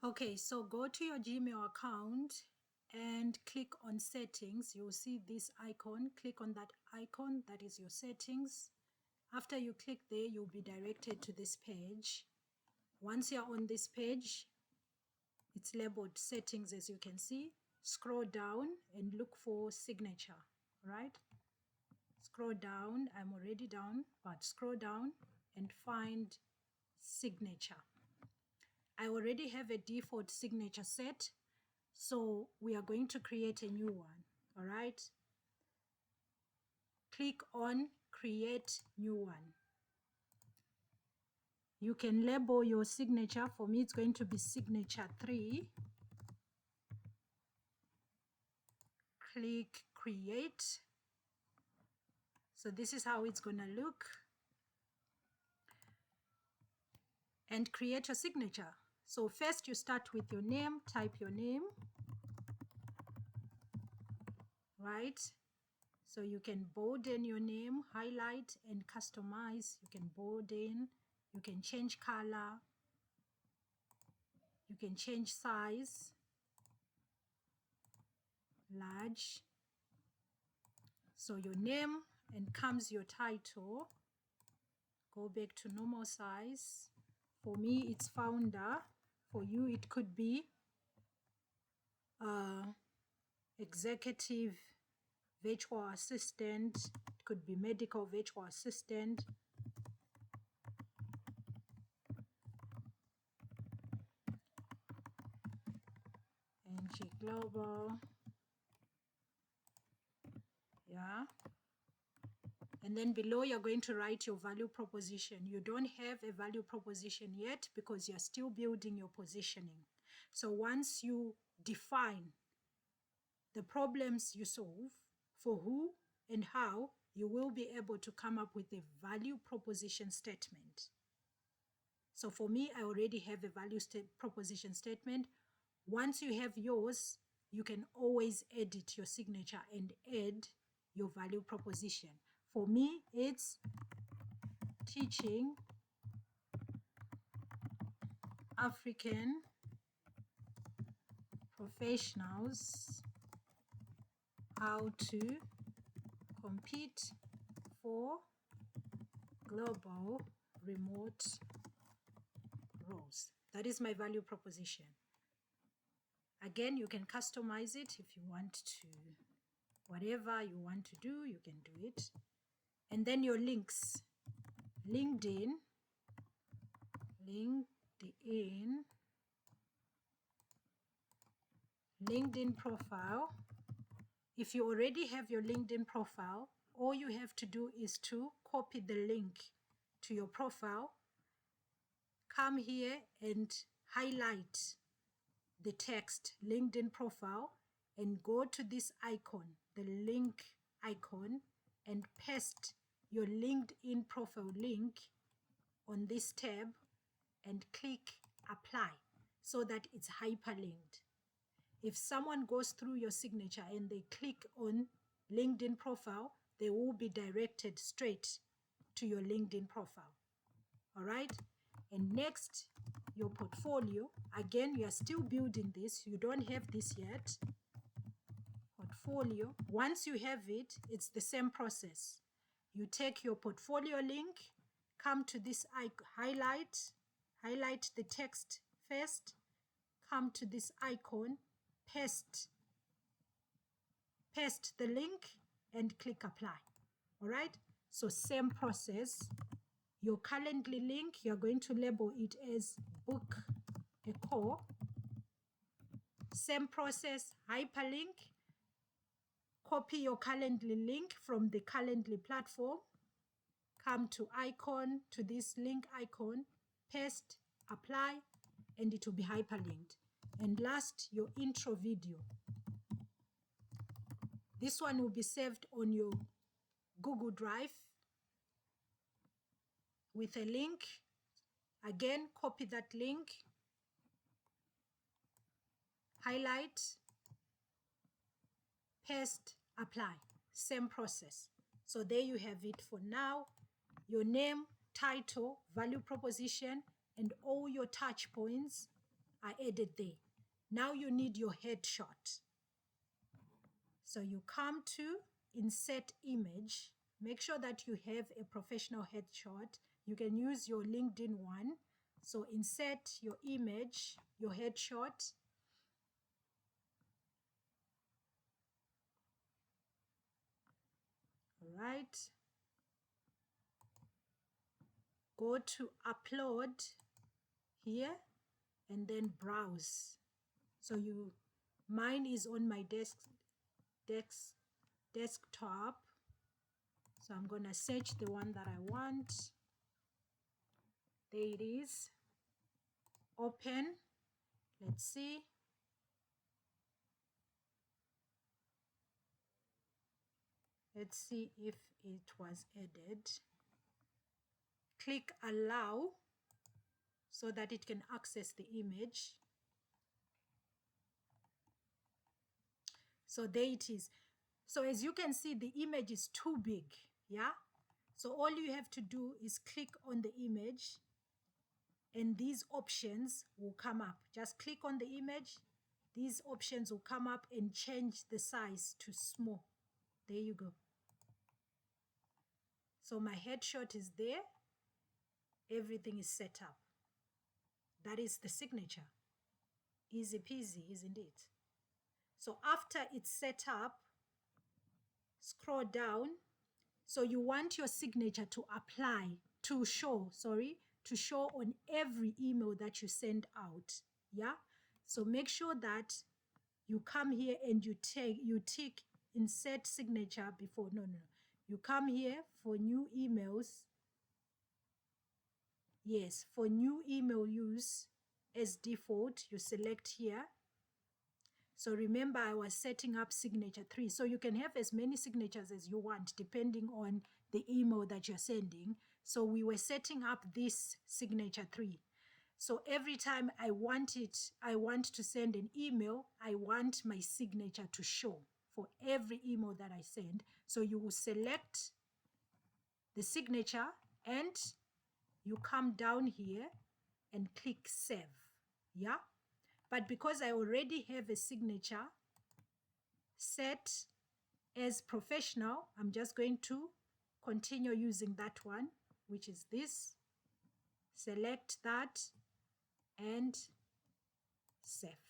Okay, so go to your Gmail account and click on settings. You'll see this icon. Click on that icon. That is your settings. After you click there, you'll be directed to this page. Once you're on this page, it's labeled settings, as you can see. Scroll down and look for signature, right? Scroll down. I'm already down, but scroll down and find signature. I already have a default signature set, so we are going to create a new one. All right. Click on create new one. You can label your signature. For me, it's going to be signature 3. Click create. So this is how it's going to look. And create your signature. So first you start with your name, type your name, right? So you can bolden your name, highlight and customize. You can bolden, you can change color, you can change size, large. So your name, and comes your title. Go back to normal size. For me, it's founder. For you, it could be executive virtual assistant. It could be medical virtual assistant. Angiee Global. Yeah. And then below, you're going to write your value proposition. You don't have a value proposition yet because you're still building your positioning. So once you define the problems you solve, for who and how, you will be able to come up with a value proposition statement. So for me, I already have a value proposition statement. Once you have yours, you can always edit your signature and add your value proposition. For me, it's teaching African professionals how to compete for global remote roles. That is my value proposition. Again, you can customize it if you want to. Whatever you want to do, you can do it. And then your links. LinkedIn profile. If you already have your LinkedIn profile, all you have to do is to copy the link to your profile, come here and highlight the text LinkedIn profile and go to this icon, the link icon, and paste your LinkedIn profile link on this tab and click apply so that it's hyperlinked. If someone goes through your signature and they click on LinkedIn profile, they will be directed straight to your LinkedIn profile. All right. And next, your portfolio. Again, you are still building this. You don't have this yet. Portfolio. Once you have it, it's the same process. You take your portfolio link, come to this highlight the text first, come to this icon, paste the link and click apply. All right. So same process. Your Calendly link, you're going to label it as book a call. Same process, hyperlink. Copy your Calendly link from the Calendly platform. Come to icon, to this link icon, paste, apply, and it will be hyperlinked. And last, your intro video. This one will be saved on your Google Drive with a link. Again, copy that link, highlight, paste, apply. Same process. So there you have it for now. Your name, title, value proposition, and all your touch points are added there. Now you need your headshot. So you come to insert image. Make sure that you have a professional headshot. You can use your LinkedIn one. So insert your image, your headshot. All right. Go to upload here and then browse. So mine is on my desktop. So I'm gonna search the one that I want. There it is. Open. Let's see. Let's see if it was added. Click allow so that it can access the image. So there it is. So as you can see, the image is too big, yeah? So all you have to do is click on the image and these options will come up. Just click on the image. These options will come up and change the size to small. There you go. So my headshot is there. Everything is set up. That is the signature. Easy peasy, isn't it? So after it's set up, scroll down. So you want your signature to show on every email that you send out. Yeah. So make sure that you come here and you tick insert signature before. No. You come here for new emails. Yes, for new email use as default, you select here. So remember, I was setting up signature 3. So you can have as many signatures as you want, depending on the email that you're sending. So we were setting up this signature 3. So every time I want to send an email, I want my signature to show for every email that I send. So you will select the signature and you come down here and click save. Yeah. But because I already have a signature set as professional, I'm just going to continue using that one, which is this. Select that and save.